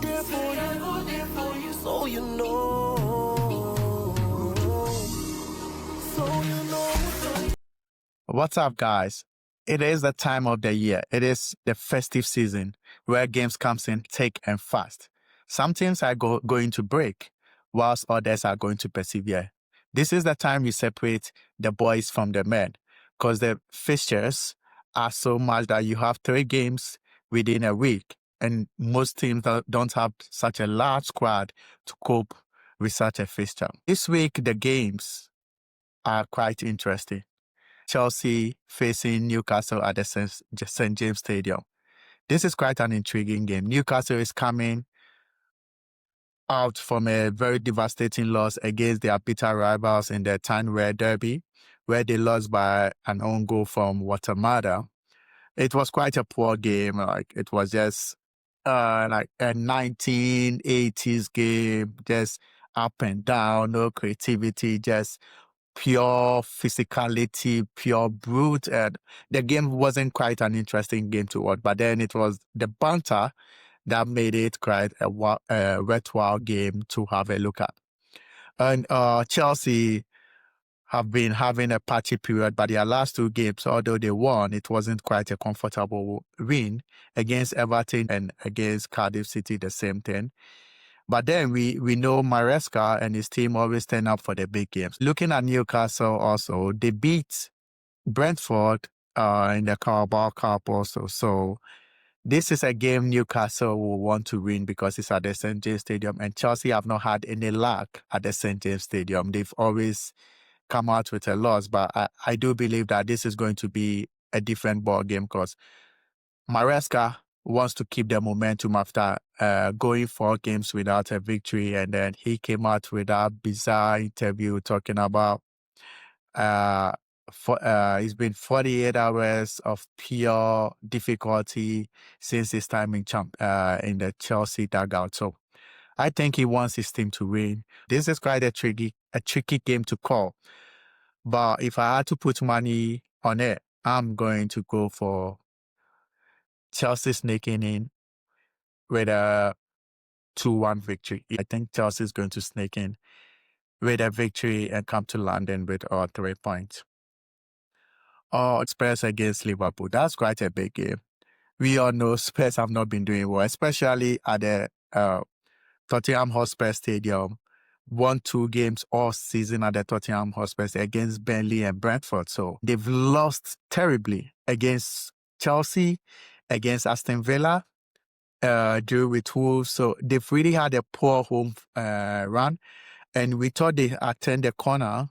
there for you, so you know. So you know. What's up, guys? It is the time of the year. It is the festive season where games comes in thick and fast. Some teams are going to break, whilst others are going to persevere. This is the time you separate the boys from the men, because the fixtures are so much that you have 3 games within a week, and most teams don't have such a large squad to cope with such a fixture. This week, the games are quite interesting. Chelsea facing Newcastle at the St. James Stadium. This is quite an intriguing game. Newcastle is coming out from a very devastating loss against their bitter rivals in the Tyne-Wear Derby, where they lost by an own goal from Watamada. It was quite a poor game. It was just like a 1980s game, just up and down, no creativity, just pure physicality, pure brute. And the game wasn't quite an interesting game to watch, but then it was the banter that made it quite a worthwhile game to have a look at. And Chelsea have been having a patchy period, but their last 2 games, although they won, it wasn't quite a comfortable win against Everton and against Cardiff City, the same thing. But then we know Maresca and his team always turn up for the big games. Looking at Newcastle also, they beat Brentford in the Carabao Cup also. So this is a game Newcastle will want to win because it's at the St. James Stadium, and Chelsea have not had any luck at the St. James Stadium. They've always come out with a loss, but I do believe that this is going to be a different ball game because Maresca wants to keep the momentum after going 4 games without a victory, and then he came out with that bizarre interview talking about it's been 48 hours of pure difficulty since his time in the Chelsea dugout. So I think he wants his team to win. This is quite a tricky game to call. But if I had to put money on it, I'm going to go for Chelsea sneaking in with a 2-1 victory. I think Chelsea is going to sneak in with a victory and come to London with 3 points. Spurs against Liverpool. That's quite a big game. We all know Spurs have not been doing well, especially at the Tottenham Hotspur Stadium. Won 2 games all season at the Tottenham Hotspur against Burnley and Brentford. So they've lost terribly against Chelsea, against Aston Villa, drew with Wolves. So they've really had a poor home run. And we thought they had turned the corner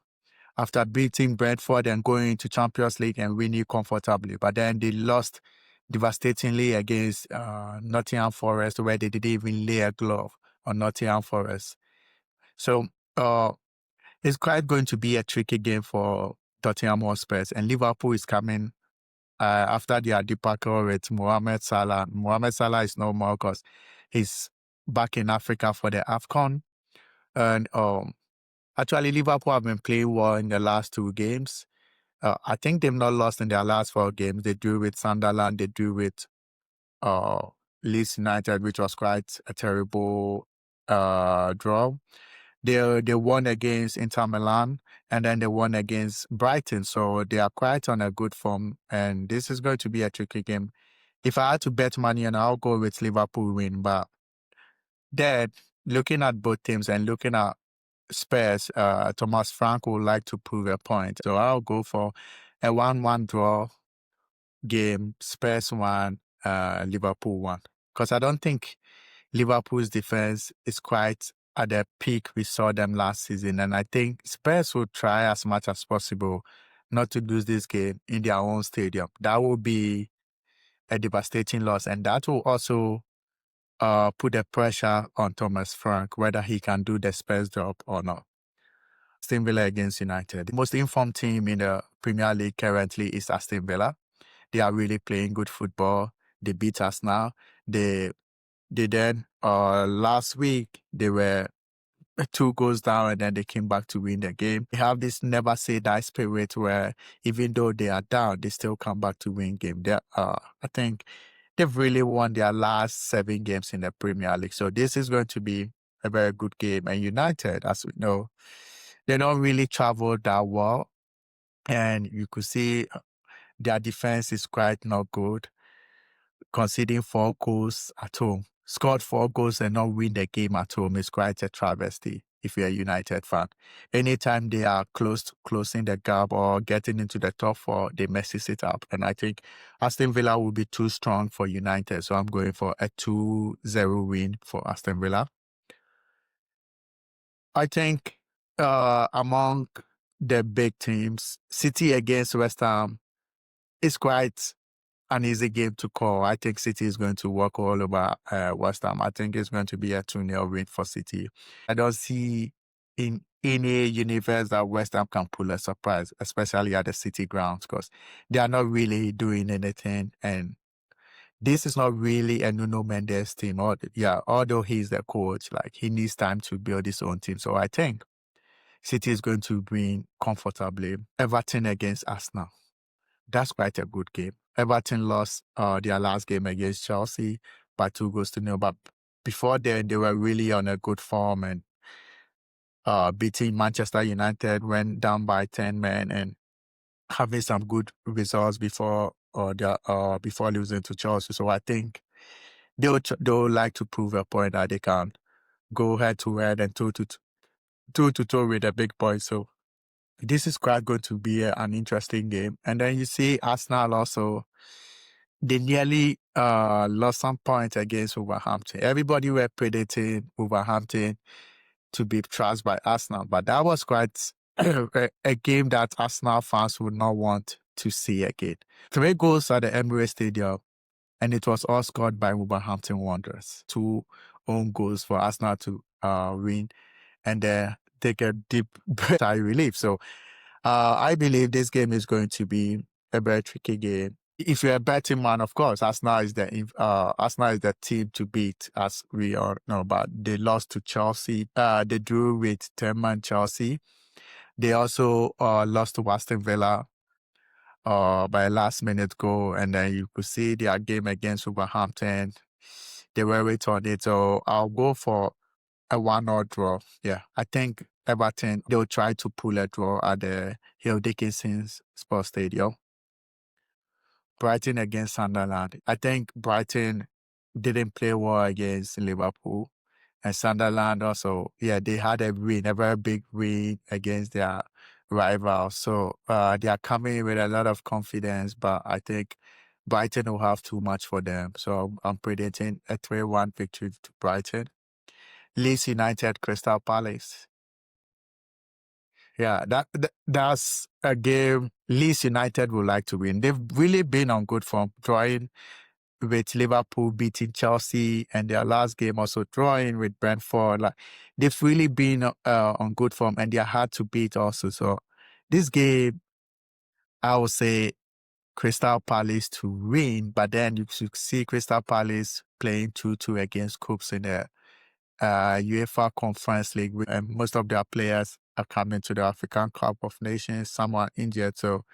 after beating Brentford and going into Champions League and winning comfortably. But then they lost devastatingly against Nottingham Forest, where they didn't even lay a glove on Nottingham Forest. So it's quite going to be a tricky game for Tottenham Hotspur. And Liverpool is coming after their debacle with Mohamed Salah. Mohamed Salah is no more because he's back in Africa for the AFCON. And actually, Liverpool have been playing well in the last 2 games. I think they've not lost in their last 4 games. They drew with Sunderland. They drew with Leeds United, which was quite a terrible draw. They won against Inter Milan, and then they won against Brighton. So they are quite on a good form, and this is going to be a tricky game. If I had to bet money, and I'll go with Liverpool win. But then, looking at both teams and looking at Spurs, Thomas Frank would like to prove a point. So I'll go for a 1-1 draw game, Spurs 1, Liverpool 1. Because I don't think Liverpool's defense is quite at the peak we saw them last season. And I think Spurs will try as much as possible not to lose this game in their own stadium. That will be a devastating loss. And that will also put the pressure on Thomas Frank, whether he can do the Spurs job or not. Aston Villa against United. The most informed team in the Premier League currently is Aston Villa. They are really playing good football. They beat us now. They then, last week, they were 2 goals down and then they came back to win the game. They have this never say die spirit where even though they are down, they still come back to win game. I think they've really won their last 7 games in the Premier League. So this is going to be a very good game. And United, as we know, they don't really travel that well. And you could see their defense is quite not good, conceding 4 goals at home. Scored 4 goals and not win the game at home is quite a travesty if you're a United fan. Anytime they are closing the gap or getting into the top 4, they messes it up. And I think Aston Villa will be too strong for United. So I'm going for a 2-0 win for Aston Villa. I think among the big teams, City against West Ham is quite an easy game to call. I think City is going to walk all over West Ham. I think it's going to be a 2-0 win for City. I don't see in any universe that West Ham can pull a surprise, especially at the City grounds, because they are not really doing anything. And this is not really a Nuno Mendes team. Although he's the coach, like he needs time to build his own team. So I think City is going to win comfortably. Everton against Arsenal. That's quite a good game. Everton lost their last game against Chelsea by 2-0. But before then, they were really on a good form and beating Manchester United, went down by 10 men and having some good results before losing to Chelsea. So I think they'll like to prove a point that they can go head to head and toe to toe with the big boys. So this is quite going to be an interesting game. And then you see Arsenal also, they nearly lost some points against Wolverhampton. Everybody were predicting Wolverhampton to be trashed by Arsenal, but that was quite a game that Arsenal fans would not want to see again. 3 goals at the Emirates Stadium, and it was all scored by Wolverhampton Wanderers. 2 own goals for Arsenal to win and take a deep sigh relief. So I believe this game is going to be a very tricky game. If you're a betting man, of course, Arsenal is the team to beat, as we all know. But they lost to Chelsea. They drew with 10-man Chelsea. They also lost to Aston Villa by a last-minute goal, and then you could see their game against Wolverhampton. They were right on it, so I'll go for a 1-1 draw. Yeah, I think Everton, they'll try to pull a draw at the Hill Dickinson Sports Stadium. Brighton against Sunderland. I think Brighton didn't play well against Liverpool. And Sunderland also, they had a very big win against their rivals. So they are coming with a lot of confidence, but I think Brighton will have too much for them. So I'm predicting a 3-1 victory to Brighton. Leeds United, Crystal Palace. Yeah, that's a game Leeds United would like to win. They've really been on good form, drawing with Liverpool, beating Chelsea, and their last game also drawing with Brentford. Like they've really been on good form, and they're hard to beat also. So this game, I would say Crystal Palace to win, but then you should see Crystal Palace playing 2-2 against Coups in the UEFA Conference League, and most of their players are coming to the African Cup of Nations. Some are injured, so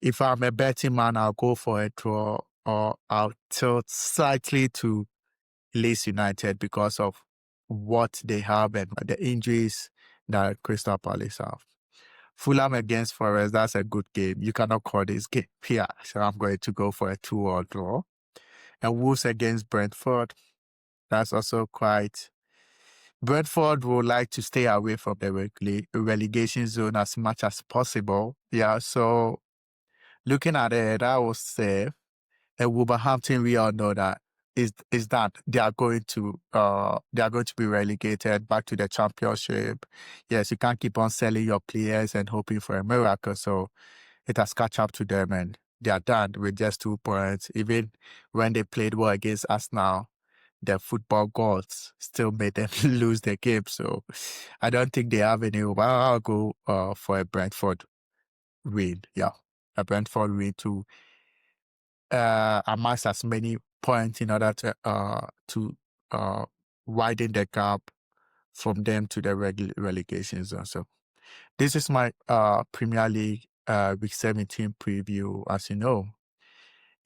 if I'm a betting man, I'll go for a draw, or I'll tilt slightly to Leeds United because of what they have and the injuries that Crystal Palace have. Fulham against Forest, that's a good game. You cannot call this game here, so I'm going to go for a 2-2 draw. And Wolves against Brentford, that's also quite... Brentford would like to stay away from the relegation zone as much as possible. Yeah, so looking at it, I would say Wolverhampton, we all know that is that they are going to be relegated back to the Championship. Yes, you can't keep on selling your players and hoping for a miracle. So it has catch up to them, and they are done with just 2 points. Even when they played well against Arsenal, the football gods still made them lose the game. So I don't think they have any. I'll go for a Brentford win. Yeah, a Brentford win to amass as many points in order to widen the gap from them to the relegation zone. So this is my Premier League Week 17 preview. As you know,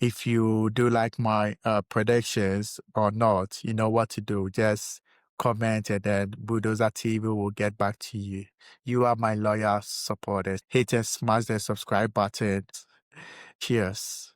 If you do like my predictions or not, you know what to do. Just comment and then Bulldozer TV will get back to you. You are my loyal supporters. Hit and smash the subscribe button. Cheers.